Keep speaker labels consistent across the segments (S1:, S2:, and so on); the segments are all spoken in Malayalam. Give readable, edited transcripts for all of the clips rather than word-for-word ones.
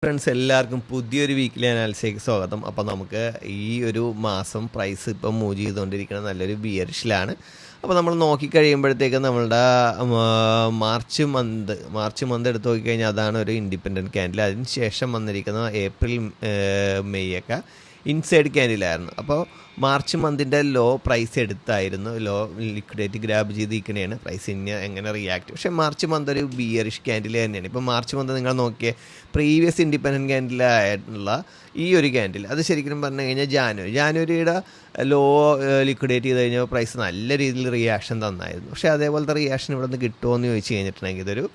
S1: ഫ്രണ്ട്സ് എല്ലാവർക്കും പുതിയൊരു വീക്കിലി അനാലിസിലേക്ക് സ്വാഗതം. അപ്പോൾ നമുക്ക് ഈ ഒരു മാസം പ്രൈസ് ഇപ്പം മൂവ് ചെയ്തുകൊണ്ടിരിക്കുന്ന നല്ലൊരു ബിയറിഷിലാണ്. അപ്പോൾ നമ്മൾ നോക്കിക്കഴിയുമ്പോഴത്തേക്കും നമ്മളുടെ മാർച്ച് മന്ത് എടുത്ത് നോക്കിക്കഴിഞ്ഞാൽ അതാണ് ഒരു ഇൻഡിപെൻഡൻറ്റ് ക്യാൻഡിൽ. അതിന് ശേഷം വന്നിരിക്കുന്ന ഏപ്രിൽ മെയ് ഒക്കെ ഇൻസൈഡ് ക്യാൻഡിലായിരുന്നു. അപ്പോൾ മാർച്ച് മന്തിൻ്റെ ലോ പ്രൈസ് എടുത്തായിരുന്നു, ലോ ലിക്വിഡേറ്റ് ഗ്രാബ് ചെയ്തിരിക്കണേയാണ്. പ്രൈസ് ഇനി എങ്ങനെ റിയാക്ട്, പക്ഷേ മാർച്ച് മന്ത് ഒരു ബിയറിഷ് ക്യാൻഡിൽ തന്നെയാണ്. ഇപ്പോൾ മാർച്ച് മന്ത് നിങ്ങൾ നോക്കിയ പ്രീവിയസ് ഇൻഡിപെൻഡൻറ്റ് ക്യാൻഡിലായിട്ടുള്ള ഈ ഒരു ക്യാൻഡിൽ, അത് ശരിക്കും പറഞ്ഞു കഴിഞ്ഞാൽ ജാനുവരിയുടെ ലോ ലിക്വിഡേറ്റ് ചെയ്ത് കഴിഞ്ഞാൽ പ്രൈസ് നല്ല രീതിയിൽ റിയാക്ഷൻ തന്നായിരുന്നു. പക്ഷേ അതേപോലത്തെ റിയാക്ഷൻ ഇവിടെ നിന്ന് കിട്ടുമോ എന്ന് ചോദിച്ചു കഴിഞ്ഞിട്ടുണ്ടെങ്കിൽ ഇതൊരു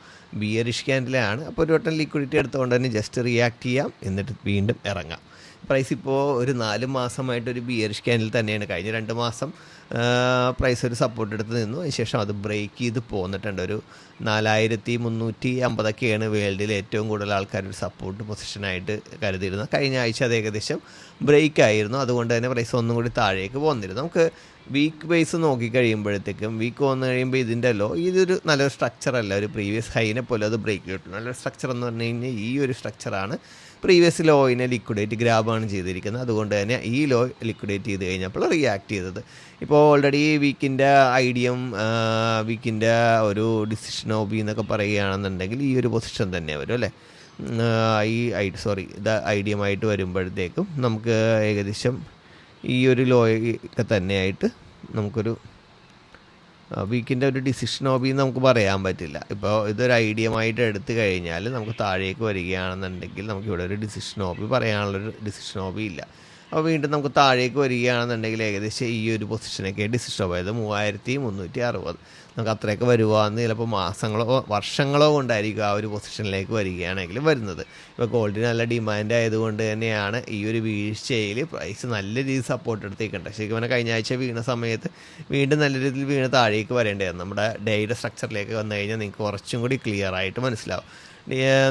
S1: ബിയറിഷ് ക്യാൻഡിലാണ്. അപ്പോൾ ഒരു വട്ടം ലിക്വിഡിറ്റി എടുത്തുകൊണ്ട് തന്നെ ജസ്റ്റ് റിയാക്ട് ചെയ്യാം, എന്നിട്ട് വീണ്ടും ഇറങ്ങാം. പ്രൈസ് ഇപ്പോൾ ഒരു 4 മാസമായിട്ടൊരു ബിയറിഷ് ക്യാൻഡിൽ തന്നെയാണ്. കഴിഞ്ഞ 2 മാസം പ്രൈസ് ഒരു സപ്പോർട്ട് എടുത്ത് നിന്നു, അതിനുശേഷം അത് ബ്രേക്ക് ചെയ്ത് പോന്നിട്ടുണ്ട്. ഒരു 4350 വേൾഡിൽ ഏറ്റവും കൂടുതൽ ആൾക്കാർ ഒരു സപ്പോർട്ട് പൊസിഷനായിട്ട് കരുതിയിരുന്നത്. കഴിഞ്ഞ ആഴ്ച അത് ഏകദേശം ബ്രേക്ക് ആയിരുന്നു, അതുകൊണ്ട് തന്നെ പ്രൈസ് ഒന്നും കൂടി താഴേക്ക് പോന്നിരുന്നു. നമുക്ക് വീക്ക് ബേസ് നോക്കി കഴിയുമ്പോഴത്തേക്കും വീക്ക് വന്നു കഴിയുമ്പോൾ ഇതിൻ്റെ ഇതൊരു നല്ലൊരു സ്ട്രക്ചറല്ല. ഒരു പ്രീവിയസ് ഹൈനെ പോലെ അത് ബ്രേക്ക് കിട്ടും. നല്ലൊരു സ്ട്രക്ചർ എന്ന് പറഞ്ഞു കഴിഞ്ഞാൽ ഈ ഒരു സ്ട്രക്ചറാണ്. പ്രീവിയസ് ലോയിനെ ലിക്വിഡേറ്റ് ഗ്രാബാണ് ചെയ്തിരിക്കുന്നത്, അതുകൊണ്ട് തന്നെ ഈ ലോ ലിക്വിഡേറ്റ് ചെയ്ത് കഴിഞ്ഞപ്പോൾ റിയാക്ട് ചെയ്തത്. ഇപ്പോൾ ഓൾറെഡി വീക്കിൻ്റെ ഒരു ഡിസിഷൻ ഓബി എന്നൊക്കെ പറയുകയാണെന്നുണ്ടെങ്കിൽ ഈ ഒരു പൊസിഷൻ തന്നെ വരും അല്ലേ. ഇത് ഐഡിയമായിട്ട് വരുമ്പോഴത്തേക്കും നമുക്ക് ഏകദേശം ഈ ഒരു ലോയൊക്കെ തന്നെയായിട്ട് നമുക്കൊരു വീക്കിൻ്റെ ഒരു ഡിസിഷൻ ഓബി നമുക്ക് പറയാൻ പറ്റില്ല. ഇപ്പോൾ ഇതൊരു ഐഡിയമായിട്ട് എടുത്തു കഴിഞ്ഞാൽ നമുക്ക് താഴേക്ക് വരികയാണെന്നുണ്ടെങ്കിൽ നമുക്കിവിടെ ഒരു ഡിസിഷൻ ഓബി പറയാനുള്ളൊരു ഡിസിഷൻ ഓബി ഇല്ല. അപ്പോൾ വീണ്ടും നമുക്ക് താഴേക്ക് വരികയാണെന്നുണ്ടെങ്കിൽ ഏകദേശം ഈ ഒരു പൊസിഷനൊക്കെ ഡിസിഷൻ ഓബി, അതായത് 3360 നമുക്ക് അത്രയൊക്കെ വരുവാന്ന് ചിലപ്പോൾ മാസങ്ങളോ വർഷങ്ങളോ കൊണ്ടായിരിക്കും ആ ഒരു പൊസിഷനിലേക്ക് വരികയാണെങ്കിൽ വരുന്നത്. ഇപ്പോൾ ഗോൾഡിന് നല്ല ഡിമാൻഡ് ആയതുകൊണ്ട് തന്നെയാണ് ഈ ഒരു വീഴ്ചയിൽ പ്രൈസ് നല്ല രീതിയിൽ സപ്പോർട്ട് എടുത്തേക്കേണ്ടത്. ശരിക്കും പറഞ്ഞാൽ കഴിഞ്ഞ ആഴ്ച വീണ സമയത്ത് വീണ്ടും നല്ല രീതിയിൽ വീണ് താഴേക്ക് വരേണ്ടതായിരുന്നു. നമ്മുടെ ഡേയുടെ സ്ട്രക്ചറിലേക്ക് വന്നു കഴിഞ്ഞാൽ നിങ്ങൾക്ക് കുറച്ചും കൂടി ക്ലിയർ ആയിട്ട് മനസ്സിലാവും.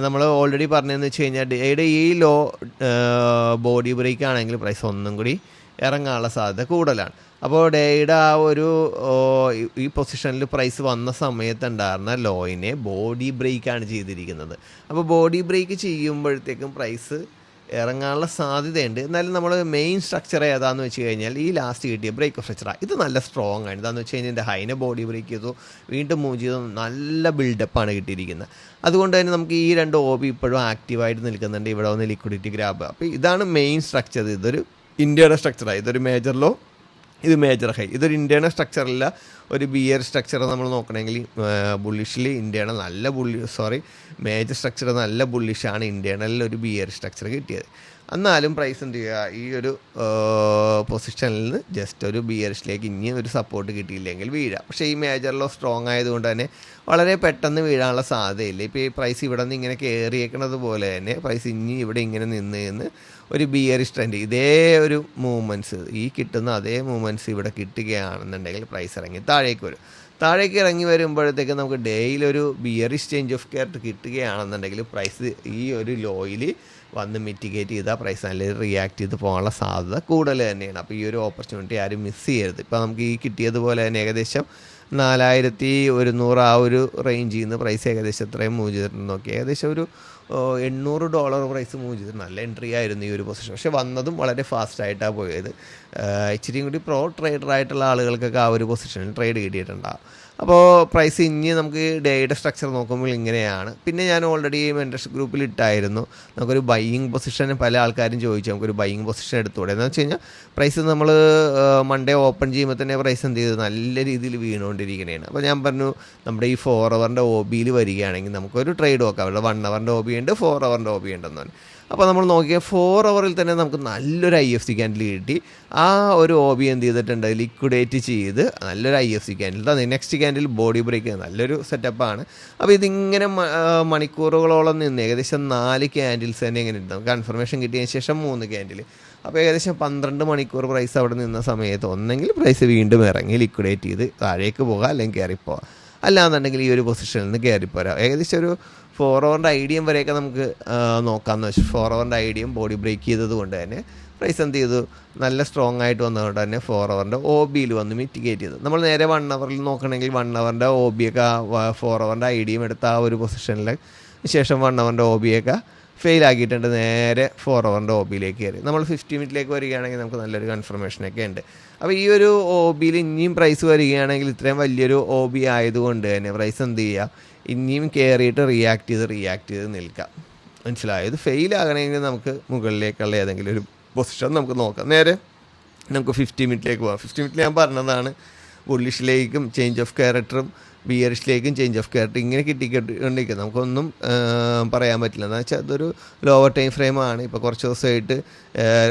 S1: നമ്മൾ ഓൾറെഡി പറഞ്ഞതെന്ന് വെച്ച് കഴിഞ്ഞാൽ ഡേയുടെ ഈ ലോ ബോഡി ബ്രേക്ക് ആണെങ്കിൽ പ്രൈസ് ഒന്നും കൂടി ഇറങ്ങാനുള്ള സാധ്യത കൂടുതലാണ്. അപ്പോൾ ഡേയുടെ ആ ഒരു ഈ പൊസിഷനിൽ പ്രൈസ് വന്ന സമയത്ത് ഉണ്ടായിരുന്ന ലോയിനെ ബോഡി ബ്രേക്കാണ് ചെയ്തിരിക്കുന്നത്. അപ്പോൾ ബോഡി ബ്രേക്ക് ചെയ്യുമ്പോഴത്തേക്കും പ്രൈസ് ഇറങ്ങാനുള്ള സാധ്യതയുണ്ട്. എന്നാലും നമ്മൾ മെയിൻ സ്ട്രക്ചർ ഏതാണെന്ന് വെച്ച് കഴിഞ്ഞാൽ ഈ ലാസ്റ്റ് കിട്ടിയ ബ്രേക്ക് സ്ട്രക്ചറാണ്. ഇത് നല്ല സ്ട്രോങ് ആണ്. എന്താണെന്ന് വെച്ച് കഴിഞ്ഞാൽ ഇതിൻ്റെ ഹൈനെ ബോഡി ബ്രേക്ക് ചെയ്തു, വീണ്ടും മൂവ് ചെയ്തു, നല്ല ബിൽഡപ്പാണ് കിട്ടിയിരിക്കുന്നത്. അതുകൊണ്ട് തന്നെ നമുക്ക് ഈ 2 ഓബി ഇപ്പോഴും ആക്റ്റീവായിട്ട് നിൽക്കുന്നുണ്ട്. ഇവിടെ വന്ന് ലിക്വിഡിറ്റി ഗ്രാബ്. അപ്പോൾ ഇതാണ് മെയിൻ സ്ട്രക്ചർ. ഇതൊരു ഇന്ത്യയുടെ സ്ട്രക്ചറാണ്. ഇതൊരു മേജർ ലോ, ഇത് മേജർ ഹൈ. ഇതൊരു ഇന്ത്യയുടെ സ്ട്രക്ചറല്ല, ഒരു ബിയർ സ്ട്രക്ചർ നമ്മൾ നോക്കണമെങ്കിൽ ബുള്ളിഷിൽ ഇന്ത്യയുടെ മേജർ സ്ട്രക്ചർ നല്ല ബുള്ളിഷാണ്. ഇന്ത്യയിൽ ഒരു ബിയർ സ്ട്രക്ചർ കിട്ടിയത്. എന്നാലും പ്രൈസ് എന്ത് ചെയ്യുക, ഈ ഒരു പൊസിഷനിൽ നിന്ന് ജസ്റ്റ് ഒരു ബിയറിഷിലേക്ക് ഇനി ഒരു സപ്പോർട്ട് കിട്ടിയില്ലെങ്കിൽ വീഴാം. പക്ഷേ ഈ മേജറിലോ സ്ട്രോങ് ആയതുകൊണ്ട് തന്നെ വളരെ പെട്ടെന്ന് വീഴാനുള്ള സാധ്യതയില്ല. ഇപ്പോൾ ഈ പ്രൈസ് ഇവിടെ നിന്ന് ഇങ്ങനെ കയറിയേക്കുന്നത് പോലെ തന്നെ പ്രൈസ് ഇനി ഇവിടെ ഇങ്ങനെ നിന്ന് ഒരു ബിയറിഷ് ട്രെൻഡ്, ഇതേ ഒരു മൂവ്മെൻറ്റ്സ്, ഈ കിട്ടുന്ന അതേ മൂവ്മെൻറ്റ്സ് ഇവിടെ കിട്ടുകയാണെന്നുണ്ടെങ്കിൽ പ്രൈസ് ഇറങ്ങി താഴേക്ക് വരും. താഴേക്ക് ഇറങ്ങി വരുമ്പോഴത്തേക്ക് നമുക്ക് ഡേയിലൊരു ബിയറിഷ് ചേഞ്ച് ഓഫ് കെയർ കിട്ടുകയാണെന്നുണ്ടെങ്കിൽ പ്രൈസ് ഈ ഒരു ലോയിൽ വന്ന് മിറ്റിഗേറ്റ് ചെയ്താൽ പ്രൈസ് നല്ല റിയാക്ട് ചെയ്ത് പോകാനുള്ള സാധ്യത കൂടുതൽ തന്നെയാണ്. അപ്പോൾ ഈ ഒരു ഓപ്പർച്യൂണിറ്റി ആരും മിസ് ചെയ്യരുത്. ഇപ്പോൾ നമുക്ക് ഈ കിട്ടിയതുപോലെ തന്നെ ഏകദേശം 4100 ആ ഒരു റേഞ്ചിൽ നിന്ന് പ്രൈസ് ഏകദേശം എത്രയും മൂവ് ചെയ്തിട്ടുണ്ട് നോക്കി, ഏകദേശം ഒരു $800 പ്രൈസ് മൂവ് ചെയ്തിട്ട് നല്ല എൻട്രി ആയിരുന്നു ഈ ഒരു പൊസിഷൻ. പക്ഷേ വന്നതും വളരെ ഫാസ്റ്റായിട്ടാണ് പോയത്. ഇച്ചിരിയും കൂടി പ്രോ ട്രേഡറായിട്ടുള്ള ആളുകൾക്കൊക്കെ ആ ഒരു പൊസിഷനിൽ ട്രേഡ് കിട്ടിയിട്ടുണ്ടാകും. അപ്പോൾ പ്രൈസ് ഇനി നമുക്ക് ഡേയുടെ സ്ട്രക്ചർ നോക്കുമ്പോൾ ഇങ്ങനെയാണ്. പിന്നെ ഞാൻ ഓൾറെഡി മെൻറ്റർഷിപ്പ് ഗ്രൂപ്പിൽ ഇട്ടായിരുന്നു, നമുക്കൊരു ബൈയിങ് പൊസിഷൻ പല ആൾക്കാരും ചോദിച്ചു, നമുക്കൊരു ബൈയിങ് പൊസിഷൻ എടുത്തുകൂടെ എന്ന് വെച്ച് കഴിഞ്ഞാൽ പ്രൈസ് നമ്മൾ മൺഡേ ഓപ്പൺ ചെയ്യുമ്പോൾ തന്നെ പ്രൈസ് എന്ത് ചെയ്ത് നല്ല രീതിയിൽ വീണുകൊണ്ടിരിക്കുന്നതാണ്. അപ്പോൾ ഞാൻ പറഞ്ഞു നമ്മുടെ ഈ 4 ഹവറിൻ്റെ OBയിൽ വരികയാണെങ്കിൽ നമുക്കൊരു ട്രേഡ് നോക്കാം. അവിടെ 1 ഹവറിൻ്റെ OB ഉണ്ട്, 4 ഹവറിൻ്റെ OB ഉണ്ടെന്ന് പറഞ്ഞു. അപ്പോൾ നമ്മൾ നോക്കിയാൽ 4 ഹവറിൽ തന്നെ നമുക്ക് നല്ലൊരു IFC ക്യാൻഡിൽ കിട്ടി. ആ ഒരു OB എന്ത് ചെയ്തിട്ടുണ്ട്, ലിക്വിഡേറ്റ് ചെയ്ത് നല്ലൊരു IFC ക്യാൻഡിൽ തന്നെ. നെക്സ്റ്റ് ക്യാൻഡിൽ ബോഡി ബ്രേക്ക്, നല്ലൊരു സെറ്റപ്പാണ്. അപ്പോൾ ഇതിങ്ങനെ മണിക്കൂറുകളോളം നിന്ന് ഏകദേശം 4 ക്യാൻഡിൽസ് തന്നെ ഇങ്ങനെ ഉണ്ടാകും. കൺഫർമേഷൻ കിട്ടിയതിന് ശേഷം 3 ക്യാൻഡിൽ, അപ്പോൾ ഏകദേശം 12 മണിക്കൂർ പ്രൈസ് അവിടെ നിന്ന സമയത്ത് ഒന്നെങ്കിൽ പ്രൈസ് വീണ്ടും ഇറങ്ങി ലിക്വിഡേറ്റ് ചെയ്ത് താഴേക്ക് പോകാം, അല്ലെങ്കിൽ കയറിപ്പോകാം. അല്ലാന്നുണ്ടെങ്കിൽ ഈ ഒരു പൊസിഷനിൽ നിന്ന് കയറിപ്പോരാം. ഏകദേശം ഒരു 4 ഹവറിൻ്റെ ഐഡിയം വരെയൊക്കെ നമുക്ക് നോക്കാമെന്ന് വെച്ചാൽ 4 ഹവറിൻ്റെ ഐഡിയം ബോഡി ബ്രേക്ക് ചെയ്തത് കൊണ്ട് തന്നെ പ്രൈസ് എന്ത് ചെയ്തു, നല്ല സ്ട്രോങ് ആയിട്ട് വന്നതുകൊണ്ട് തന്നെ 4 ഹവറിൻ്റെ OBയിൽ വന്ന് മിറ്റിഗേറ്റ് ചെയ്തു. നമ്മൾ നേരെ 1 ഹവറിൽ നോക്കണമെങ്കിൽ 1 ഹവറിൻ്റെ OB ഒക്കെ 4 ഹവറിൻ്റെ ഐഡിയം എടുത്ത ആ ഒരു പൊസിഷനിൽ ശേഷം 1 ഹവറിൻ്റെ OB ഒക്കെ ഫെയിൽ ആക്കിയിട്ടുണ്ട്. നേരെ 4 ഹവറിൻ്റെ ഒ ബിയിലേക്ക് കയറി. നമ്മൾ 50 മിനിറ്റിലേക്ക് വരികയാണെങ്കിൽ നമുക്ക് നല്ലൊരു കൺഫർമേഷനൊക്കെ ഉണ്ട്. അപ്പോൾ ഈ ഒരു ഒ ബിയിൽ ഇനിയും പ്രൈസ് വരികയാണെങ്കിൽ ഇത്രയും വലിയൊരു ഒ ബി ആയതുകൊണ്ട് തന്നെ പ്രൈസ് എന്ത് ചെയ്യുക, ഇനിയും കയറിയിട്ട് റിയാക്ട് ചെയ്ത് നിൽക്കാം. മനസ്സിലായോ? ഇത് ഫെയിൽ ആകണമെങ്കിൽ നമുക്ക് മുകളിലേക്കുള്ള ഏതെങ്കിലും ഒരു പൊസിഷൻ നമുക്ക് നോക്കാം. നേരെ നമുക്ക് 50 മിനിറ്റിലേക്ക് പോകാം. 50 മിനിറ്റിൽ ഞാൻ പറഞ്ഞതാണ് ബുള്ളിഷിലേക്കും ചേഞ്ച് ഓഫ് ക്യാരക്ടറും ബിയറിഷിലേക്കും ചേഞ്ച് ഓഫ് ക്യാരക്ടർ ഇങ്ങനെ കിട്ടിക്കൊണ്ടിരിക്കുക. നമുക്കൊന്നും പറയാൻ പറ്റില്ല. എന്ന് വെച്ചാൽ അതൊരു ലോവർ ടൈം ഫ്രെയിമാണ്. ഇപ്പോൾ കുറച്ച് ദിവസമായിട്ട്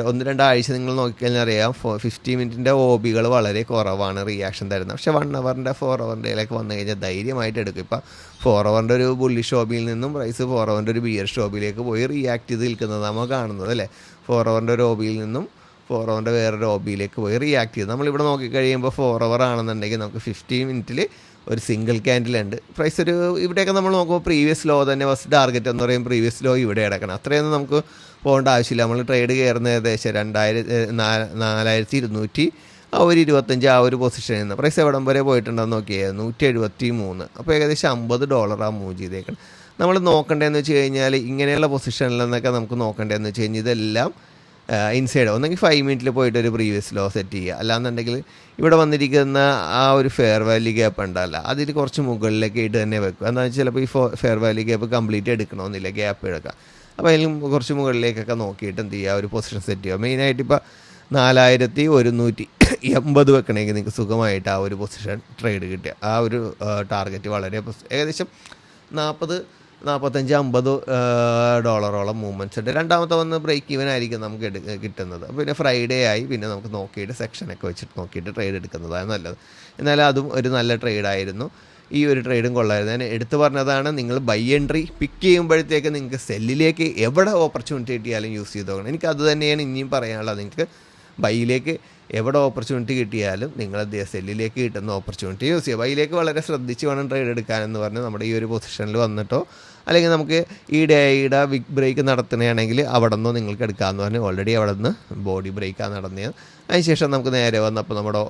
S1: 1-2 ആഴ്ച നിങ്ങൾ നോക്കിക്കഴിഞ്ഞാൽ അറിയാം 50 മിനിറ്റിൻ്റെ ഒ ബികൾ വളരെ കുറവാണ് റിയാക്ഷൻ തരുന്നത്. പക്ഷേ 1 ഹവറിൻ്റെ 4 ഹവറിൻ്റെയിലേക്ക് വന്നു കഴിഞ്ഞാൽ ധൈര്യമായിട്ട് എടുക്കും. ഇപ്പോൾ 4 ഹവറിൻ്റെ ഒരു ബുള്ളിഷ് ഓബിയിൽ നിന്നും പ്രൈസ് 4 ഹവറിൻ്റെ ഒരു ബിയറിഷ് ഓബിയിലേക്ക് പോയി റിയാക്ട് ചെയ്ത് നിൽക്കുന്നത് നമ്മൾ കാണുന്നത് അല്ലേ. 4 ഹവറിൻ്റെ ഒരു ഓബിയിൽ നിന്നും 4 ഹവറിൻ്റെ വേറൊരു ഒബിയിലേക്ക് പോയി റിയാക്ട് ചെയ്ത് നമ്മളിവിടെ നോക്കിക്കഴിയുമ്പോൾ 4 ഹവർ ആണെന്നുണ്ടെങ്കിൽ നമുക്ക് 50 മിനിറ്റിൽ ഒരു സിംഗിൾ ക്യാൻഡിലുണ്ട്. പ്രൈസ് ഒരു ഇവിടെയൊക്കെ നമ്മൾ നോക്കുമ്പോൾ പ്രീവിയസ് ലോ തന്നെ ഫസ്റ്റ് ടാർഗറ്റ് എന്ന് പറയും. പ്രീവിയസ് ലോ ഇവിടെ അടക്കണം. അത്രയൊന്നും നമുക്ക് പോകേണ്ട ആവശ്യമില്ല. നമ്മൾ ട്രേഡ് കയറുന്ന ഏകദേശം 4225 ആ ഒരു പൊസിഷനിൽ നിന്ന് പ്രൈസ് എവിടം വരെ പോയിട്ടുണ്ടെന്ന് നോക്കിയാൽ 173. അപ്പോൾ ഏകദേശം $50 മൂവ് ചെയ്തേക്കണം. നമ്മൾ നോക്കേണ്ടതെന്ന് വെച്ച് കഴിഞ്ഞാൽ ഇങ്ങനെയുള്ള പൊസിഷനിൽ നിന്നൊക്കെ നമുക്ക് നോക്കേണ്ടതെന്ന് വെച്ച് കഴിഞ്ഞാൽ ഇതെല്ലാം ഇൻസൈഡ് ഒന്നെങ്കിൽ 5 മിനിറ്റിൽ പോയിട്ട് ഒരു പ്രീവിയസ് ലോ സെറ്റ് ചെയ്യുക. അല്ലാന്നുണ്ടെങ്കിൽ ഇവിടെ വന്നിരിക്കുന്ന ആ ഒരു ഫെയർ വാല്യൂ ഗ്യാപ്പ് ഉണ്ടല്ല, അതിൽ കുറച്ച് മുകളിലേക്ക് ഇട്ട് തന്നെ വെക്കുക. എന്താണെന്ന് വെച്ചാൽ ചിലപ്പോൾ ഈ ഫെയർ വാല്യൂ ഗ്യാപ്പ് കംപ്ലീറ്റ് എടുക്കണമെന്നില്ല, ഗ്യാപ്പ് എടുക്കുക. അപ്പോൾ അതിലും കുറച്ച് മുകളിലേക്കൊക്കെ നോക്കിയിട്ട് എന്ത് ചെയ്യുക, ഒരു പൊസിഷൻ സെറ്റ് ചെയ്യുക. മെയിനായിട്ട് ഇപ്പോൾ 4180 വെക്കണമെങ്കിൽ നിങ്ങൾക്ക് സുഖമായിട്ട് ആ ഒരു പൊസിഷൻ ട്രേഡ് കിട്ടുക. ആ ഒരു ടാർഗറ്റ് വളരെ ഏകദേശം 45-50 മൂവ്മെൻറ്റ്സ് ഉണ്ട്. രണ്ടാമത്തെ വന്ന് ബ്രേക്ക് ഈവൻ ആയിരിക്കും നമുക്ക് കിട്ടുന്നത്. പിന്നെ ഫ്രൈഡേ ആയി പിന്നെ നമുക്ക് നോക്കിയിട്ട് സെക്ഷനൊക്കെ വെച്ചിട്ട് നോക്കിയിട്ട് ട്രേഡ് എടുക്കുന്നതാണ് നല്ലത്. എന്നാലും അതും ഒരു നല്ല ട്രേഡായിരുന്നു. ഈ ഒരു ട്രേഡും കൊള്ളായിരുന്നു. ഞാൻ എടുത്തു പറഞ്ഞതാണ്, നിങ്ങൾ ബൈ എൻട്രി പിക്ക് ചെയ്യുമ്പോഴത്തേക്ക് നിങ്ങൾക്ക് സെല്ലിലേക്ക് എവിടെ ഓപ്പർച്യൂണിറ്റി കിട്ടിയാലും യൂസ് ചെയ്ത് നോക്കണം. എനിക്ക് അത് തന്നെയാണ് ഇനിയും പറയാനുള്ളത്. നിങ്ങൾക്ക് ബൈയിലേക്ക് എവിടെ ഓപ്പർച്യൂണിറ്റി കിട്ടിയാലും നിങ്ങൾ സെല്ലിലേക്ക് കിട്ടുന്ന ഓപ്പർച്യൂണിറ്റി യൂസ് ചെയ്യുക. ബൈയിലേക്ക് വളരെ ശ്രദ്ധിച്ച് വേണം ട്രേഡ് എടുക്കാനെന്ന് പറഞ്ഞ് നമ്മുടെ ഈ ഒരു പൊസിഷനിൽ വന്നിട്ടോ അല്ലെങ്കിൽ നമുക്ക് ഈ ഡേയുടെ വിഗ് ബ്രേക്ക് നടത്തുകയാണെങ്കിൽ അവിടെ നിന്നോ നിങ്ങൾക്ക് എടുക്കാമെന്ന് പറഞ്ഞ് ഓൾറെഡി അവിടെ നിന്ന് ബോഡി ബ്രേക്കാണ് നടന്നത്. അതിനുശേഷം നമുക്ക് നേരെ വന്നപ്പോൾ നമ്മുടെ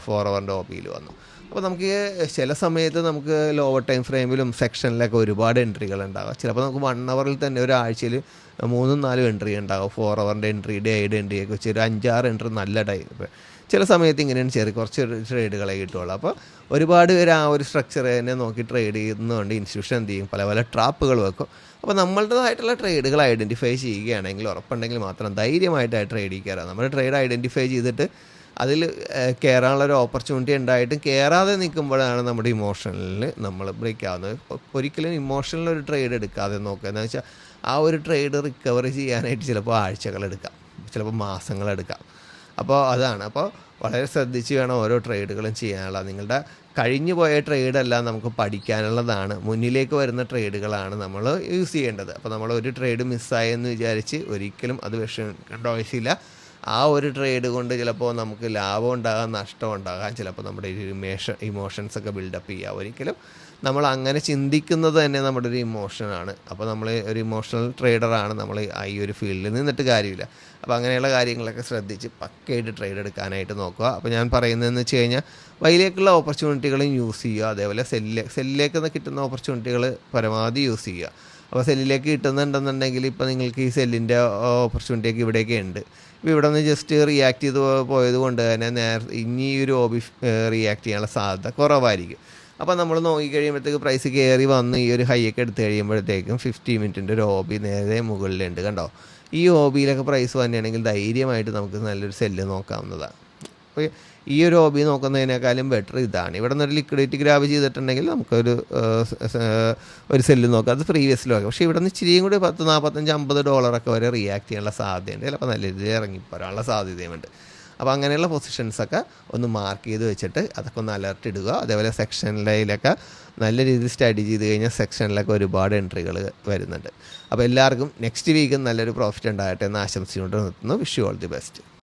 S1: 4 ഹവറിൻ്റെ ഒപിയിൽ വന്നു. അപ്പോൾ നമുക്ക് ചില സമയത്ത് നമുക്ക് ലോവർ ടൈം ഫ്രെയിമിലും സെക്ഷനിലൊക്കെ ഒരുപാട് എൻട്രികൾ ഉണ്ടാകും. ചിലപ്പോൾ നമുക്ക് 1 ഹവറിൽ തന്നെ ഒരാഴ്ചയിൽ 3-4 എൻട്രി ഉണ്ടാകും. 4 ഹവറിൻ്റെ എൻട്രി, ഡേയുടെ എൻട്രിയൊക്കെ വെച്ച് ഒരു 5-6 എൻട്രി നല്ല ടൈം. ചില സമയത്ത് ഇങ്ങനെയാണ് കുറച്ച് ട്രേഡുകളെ കിട്ടുള്ളൂ. അപ്പോൾ ഒരുപാട് പേര് ആ ഒരു സ്ട്രക്ചർ തന്നെ നോക്കി ട്രേഡ് ചെയ്യുന്നതുകൊണ്ട് ഇൻസ്റ്റിറ്റ്യൂഷൻ എന്ത് ചെയ്യും, പല ട്രാപ്പുകൾ വെക്കും. അപ്പോൾ നമ്മളുടേതായിട്ടുള്ള ട്രേഡുകൾ ഐഡൻറ്റിഫൈ ചെയ്യുകയാണെങ്കിൽ ഉറപ്പുണ്ടെങ്കിൽ മാത്രം ധൈര്യമായിട്ട് ട്രേഡിൽ കയറാം. നമ്മൾ ട്രേഡ് ഐഡൻറ്റിഫൈ ചെയ്തിട്ട് അതിൽ കയറാനുള്ളൊരു ഓപ്പർച്യൂണിറ്റി ഉണ്ടായിട്ടും കയറാതെ നിൽക്കുമ്പോഴാണ് നമ്മുടെ ഇമോഷണലിൽ നമ്മൾ ബ്രേക്ക് ആവുന്നത്. ഒരിക്കലും ഇമോഷണൽ ഒരു ട്രേഡ് എടുക്കാതെ നോക്കുക. എന്ന് വെച്ചാൽ ആ ഒരു ട്രേഡ് റിക്കവർ ചെയ്യാനായിട്ട് ചിലപ്പോൾ ആഴ്ചകളെടുക്കാം, ചിലപ്പോൾ മാസങ്ങളെടുക്കാം. അപ്പോൾ അതാണ്. അപ്പോൾ വളരെ ശ്രദ്ധിച്ച് വേണം ഓരോ ട്രേഡുകളും ചെയ്യാനുള്ളത്. നിങ്ങളുടെ കഴിഞ്ഞു പോയ ട്രേഡെല്ലാം നമുക്ക് പഠിക്കാനുള്ളതാണ്. മുന്നിലേക്ക് വരുന്ന ട്രേഡുകളാണ് നമ്മൾ യൂസ് ചെയ്യേണ്ടത്. അപ്പോൾ നമ്മൾ ഒരു ട്രേഡ് മിസ്സായെന്ന് വിചാരിച്ച് ഒരിക്കലും അത് വിഷമിക്കേണ്ട ആവശ്യമില്ല. ആ ഒരു ട്രേഡ് കൊണ്ട് ചിലപ്പോൾ നമുക്ക് ലാഭം ഉണ്ടാകാം, നഷ്ടം ഉണ്ടാകാം. ചിലപ്പോൾ നമ്മുടെ ഒരു ഇമോഷൻസൊക്കെ ബിൽഡപ്പ് ചെയ്യുക. ഒരിക്കലും നമ്മൾ അങ്ങനെ ചിന്തിക്കുന്നത് തന്നെ നമ്മുടെ ഒരു ഇമോഷനാണ്. അപ്പോൾ നമ്മൾ ഒരു ഇമോഷണൽ ട്രേഡറാണ് നമ്മൾ ഈ ഒരു ഫീൽഡിൽ നിന്നിട്ട് കാര്യമില്ല. അപ്പോൾ അങ്ങനെയുള്ള കാര്യങ്ങളൊക്കെ ശ്രദ്ധിച്ച് പക്കയായിട്ട് ട്രേഡ് എടുക്കാനായിട്ട് നോക്കുക. അപ്പോൾ ഞാൻ പറയുന്നതെന്ന് വെച്ച് കഴിഞ്ഞാൽ വൈയിലേക്കുള്ള ഓപ്പർച്യൂണിറ്റികളും യൂസ് ചെയ്യുക. അതേപോലെ സെല്ലിലേക്ക് കിട്ടുന്ന ഓപ്പർച്യൂണിറ്റികൾ പരമാവധി യൂസ് ചെയ്യുക. അപ്പോൾ സെല്ലിലേക്ക് കിട്ടുന്നുണ്ടെന്നുണ്ടെങ്കിൽ ഇപ്പോൾ നിങ്ങൾക്ക് ഈ സെല്ലിൻ്റെ ഓപ്പർച്യൂണിറ്റിയൊക്കെ ഇവിടെയൊക്കെ ഉണ്ട്. ഇപ്പോൾ ഇവിടെ നിന്ന് ജസ്റ്റ് റിയാക്ട് ചെയ്ത് പോയത് കൊണ്ട് തന്നെ ഇനി ഈ ഒരു ഓബി റിയാക്ട് ചെയ്യാനുള്ള സാധ്യത കുറവായിരിക്കും. അപ്പോൾ നമ്മൾ നോക്കിക്കഴിയുമ്പോഴത്തേക്ക് പ്രൈസ് കയറി വന്ന് ഈ ഒരു ഹൈയൊക്കെ എടുത്ത് കഴിയുമ്പോഴത്തേക്കും 50 മിനിറ്റിൻ്റെ ഒരു ഓബി നേരെ മുകളിലുണ്ട്. കണ്ടോ, ഈ ഓബിയിലൊക്കെ പ്രൈസ് തന്നെയാണെങ്കിൽ ധൈര്യമായിട്ട് നമുക്ക് നല്ലൊരു സെല്ല് നോക്കാവുന്നതാണ്. അപ്പോൾ ഈ ഒരു ഓബി നോക്കുന്നതിനേക്കാളും ബെറ്റർ ഇതാണ്. ഇവിടെ നിന്നൊരു ലിക്വിഡിറ്റി ഗ്രാബ് ചെയ്തിട്ടുണ്ടെങ്കിൽ നമുക്കൊരു സെല്ല് നോക്കാം, അത് പ്രീവിയസിൽ നോക്കാം. പക്ഷേ ഇവിടെ നിന്ന് ഇച്ചിരിയും കൂടി $45-50 വരെ റിയാക്ട് ചെയ്യാനുള്ള സാധ്യതയുണ്ട്. ചിലപ്പോൾ നല്ല രീതിയിൽ ഇറങ്ങിപ്പോരാനുള്ള സാധ്യതയുമുണ്ട്. അപ്പോൾ അങ്ങനെയുള്ള പൊസിഷൻസൊക്കെ ഒന്ന് മാർക്ക് ചെയ്ത് വെച്ചിട്ട് അതൊക്കെ ഒന്ന് അലർട്ട് ഇടുക. അതേപോലെ സെക്ഷനിലൊക്കെ നല്ല രീതിയിൽ സ്റ്റഡി ചെയ്ത് കഴിഞ്ഞാൽ സെക്ഷനിലൊക്കെ ഒരുപാട് എൻട്രികൾ വരുന്നുണ്ട്. അപ്പോൾ എല്ലാവർക്കും നെക്സ്റ്റ് വീക്കും നല്ലൊരു പ്രോഫിറ്റ് ഉണ്ടാകട്ടെ എന്ന് ആശംസിച്ചുകൊണ്ട് നിർത്തുന്നു. Wish you all the best.